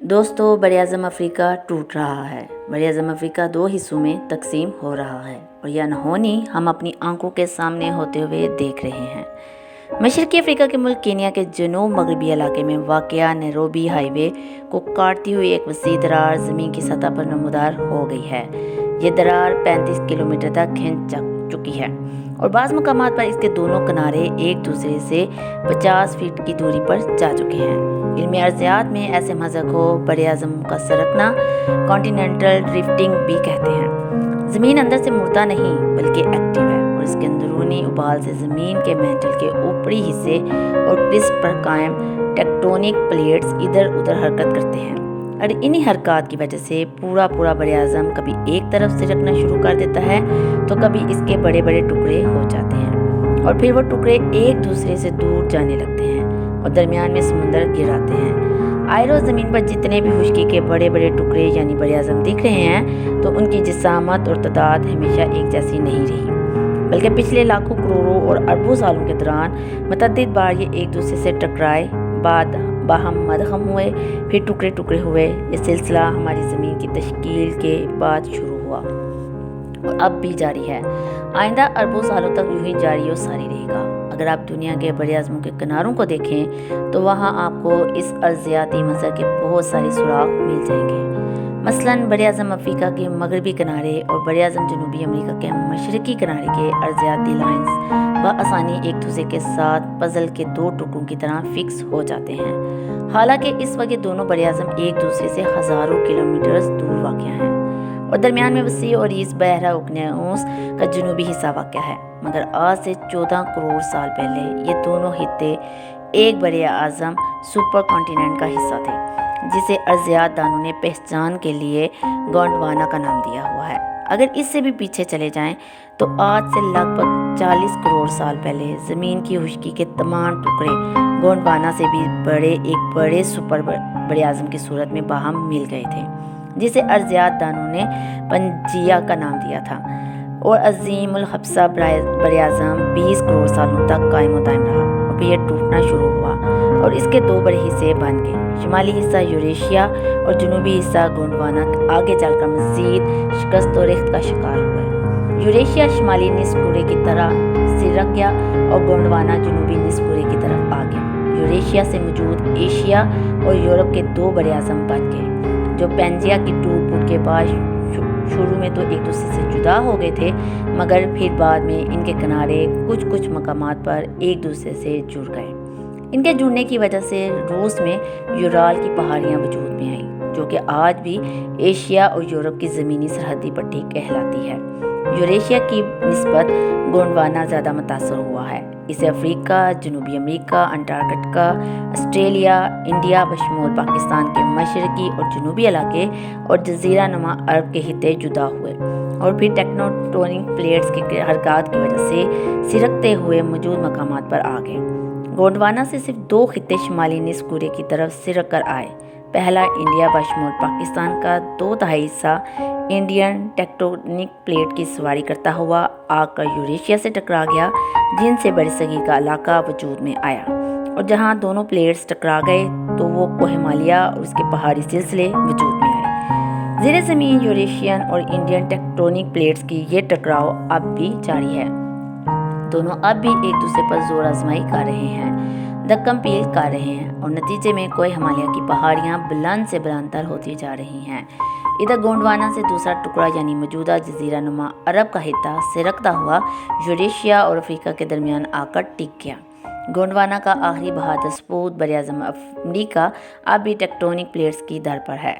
دوستو، براعظم افریقہ ٹوٹ رہا ہے۔ براعظم افریقہ دو حصوں میں تقسیم ہو رہا ہے اور یہ انہونی ہم اپنی آنکھوں کے سامنے ہوتے ہوئے دیکھ رہے ہیں۔ مشرقی افریقہ کے ملک کینیا کے جنوب مغربی علاقے میں واقع نیروبی ہائی وے کو کاٹتی ہوئی ایک وسیع درار زمین کی سطح پر نمودار ہو گئی ہے۔ یہ درار 35 کلومیٹر تک کھنچ چکی ہے اور بعض مقامات پر اس کے دونوں کنارے ایک دوسرے سے 50 فٹ کی دوری پر جا چکے ہیں۔ علمی ارضیات میں ایسے مذہب کو براعظم کا سرکنا کانٹیننٹل ڈرفٹنگ بھی کہتے ہیں۔ زمین اندر سے مردہ نہیں بلکہ ایکٹیو ہے اور اس کے اندرونی ابال سے زمین کے مینٹل کے اوپری حصے اور ڈسک پر قائم ٹیکٹونک پلیٹس ادھر ادھر حرکت کرتے ہیں اور انہی حرکات کی وجہ سے پورا براعظم کبھی ایک طرف سے سرکنا شروع کر دیتا ہے تو کبھی اس کے بڑے ٹکڑے ہو جاتے ہیں اور پھر وہ ٹکڑے ایک دوسرے سے دور جانے لگتے ہیں اور درمیان میں سمندر گر آتے ہیں۔ آئے روز زمین پر جتنے بھی خشکی کے بڑے ٹکڑے یعنی براعظم دکھ رہے ہیں تو ان کی جسامت اور تعداد ہمیشہ ایک جیسی نہیں رہی، بلکہ پچھلے لاکھوں کروڑوں اور اربوں سالوں کے دوران متعدد بار یہ ایک دوسرے سے ٹکرائے، بعد باہم مدغم ہوئے، پھر ٹکڑے ہوئے۔ یہ سلسلہ ہماری زمین کی تشکیل کے بعد شروع ہوا اور اب بھی جاری ہے، آئندہ اربوں سالوں تک یوں ہی جاری و ساری رہے گا۔ اگر آپ دنیا کے براعظموں کے کناروں کو دیکھیں تو وہاں آپ کو اس ارضیاتی منظر کے بہت سارے سراغ مل جائیں گے۔ مثلاً براعظم افریقہ کے مغربی کنارے اور براعظم جنوبی امریکہ کے مشرقی کنارے کے ارضیاتی لائنز بآسانی ایک دوسرے کے ساتھ پزل کے دو ٹکڑوں کی طرح فکس ہو جاتے ہیں، حالانکہ اس وقت دونوں براعظم ایک دوسرے سے ہزاروں کلومیٹرز دور واقع ہیں اور درمیان میں وسیع اور عریض بحیرہ اوقیانوس کا جنوبی حصہ واقع ہے۔ مگر آج سے 14 کروڑ سال پہلے یہ دونوں خطے ایک براعظم سپر کانٹیننٹ کا حصہ تھے، جسے ارضیات دانوں نے پہچان کے لیے گونڈوانا کا نام دیا ہوا ہے۔ اگر اس سے بھی پیچھے چلے جائیں تو آج سے لگ بھگ 40 کروڑ سال پہلے زمین کی خشکی کے تمام ٹکڑے گونڈوانا سے بھی ایک بڑے سپر براعظم کی صورت میں باہم مل گئے تھے، جسے ارضیات دانوں نے پنجیا کا نام دیا تھا، اور عظیم الخبثہ براعظم 20 کروڑ سالوں تک قائم و دائم رہا اور پھر یہ ٹوٹنا شروع ہوا اور اس کے دو بڑے حصے بن گئے۔ شمالی حصہ یوریشیا اور جنوبی حصہ گونڈوانا آگے چل کر مزید شکست و ریخت کا شکار ہوئے۔ یوریشیا شمالی نصف کره کی طرح سرک گیا اور گونڈوانا جنوبی نصف کره کی طرف آ گیا۔ یوریشیا سے موجود ایشیا اور یورپ کے دو براعظم بن گئے، جو پینجیا کی ٹوٹ پھوٹ کے بعد شروع میں تو ایک دوسرے سے جدا ہو گئے تھے، مگر پھر بعد میں ان کے کنارے کچھ مقامات پر ایک دوسرے سے جڑ گئے۔ ان کے جڑنے کی وجہ سے روس میں یورال کی پہاڑیاں وجود میں آئیں، جو کہ آج بھی ایشیا اور یورپ کی زمینی سرحدی پٹی کہلاتی ہے۔ یوریشیا کی نسبت گونڈوانا زیادہ متاثر ہوا ہے۔ اسے افریقہ، جنوبی امریکہ، انٹارکٹیکا، آسٹریلیا، انڈیا بشمول پاکستان کے مشرقی اور جنوبی علاقے اور جزیرہ نما عرب کے خطے جدا ہوئے اور پھر ٹیکٹونک پلیٹس کی حرکات کی وجہ سے سرکتے ہوئے موجود مقامات پر آ گئے۔ گونڈوانا سے صرف دو خطے شمالی نصف کره کی طرف سرک کر آئے۔ پہلا انڈیا بشمول پاکستان کا 2/3 حصہ انڈین ٹیکٹونک پلیٹ کی سواری کرتا ہوا آ کر یوریشیا سے ٹکرا گیا، جن سے برصغیر کا علاقہ وجود میں آیا، اور جہاں دونوں پلیٹس ٹکرا گئے تو وہ کوہ ہمالیہ اور اس کے پہاڑی سلسلے وجود میں آئے۔ زیر زمین یوریشین اور انڈین ٹیکٹونک پلیٹس کی یہ ٹکراؤ اب بھی جاری ہے۔ دونوں اب بھی ایک دوسرے پر زور آزمائی کر رہے ہیں، دھکم پیل کر رہے ہیں اور نتیجے میں کوہ ہمالیہ کی پہاڑیاں بلند سے بلند تر ہوتی جا رہی ہیں۔ ادھر گونڈوانا سے دوسرا ٹکڑا یعنی موجودہ جزیرہ نما عرب کا خطہ سرکتا ہوا یوریشیا اور افریقہ کے درمیان آ کر ٹک گیا۔ گونڈوانا کا آخری بہادر سپوت براعظم امریکہ اب بھی ٹیکٹونک پلیٹس کی در پر ہے۔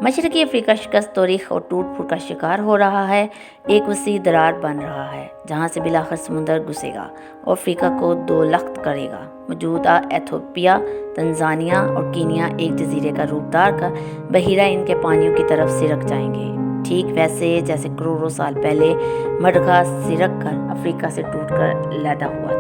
مشرقی افریقہ شکست و ریخت اور ٹوٹ پھوٹ کا شکار ہو رہا ہے، ایک وسیع درار بن رہا ہے جہاں سے بالآخر سمندر گھسے گا اور افریقہ کو دو لخت کرے گا۔ موجودہ ایتھوپیا، تنزانیہ اور کینیا ایک جزیرے کا روپ دار کر بحیرہ ہند کے پانیوں کی طرف سرک جائیں گے، ٹھیک ویسے جیسے کروڑوں سال پہلے مڈغاسکر سرک کر افریقہ سے ٹوٹ کر علیحدہ ہوا تھا۔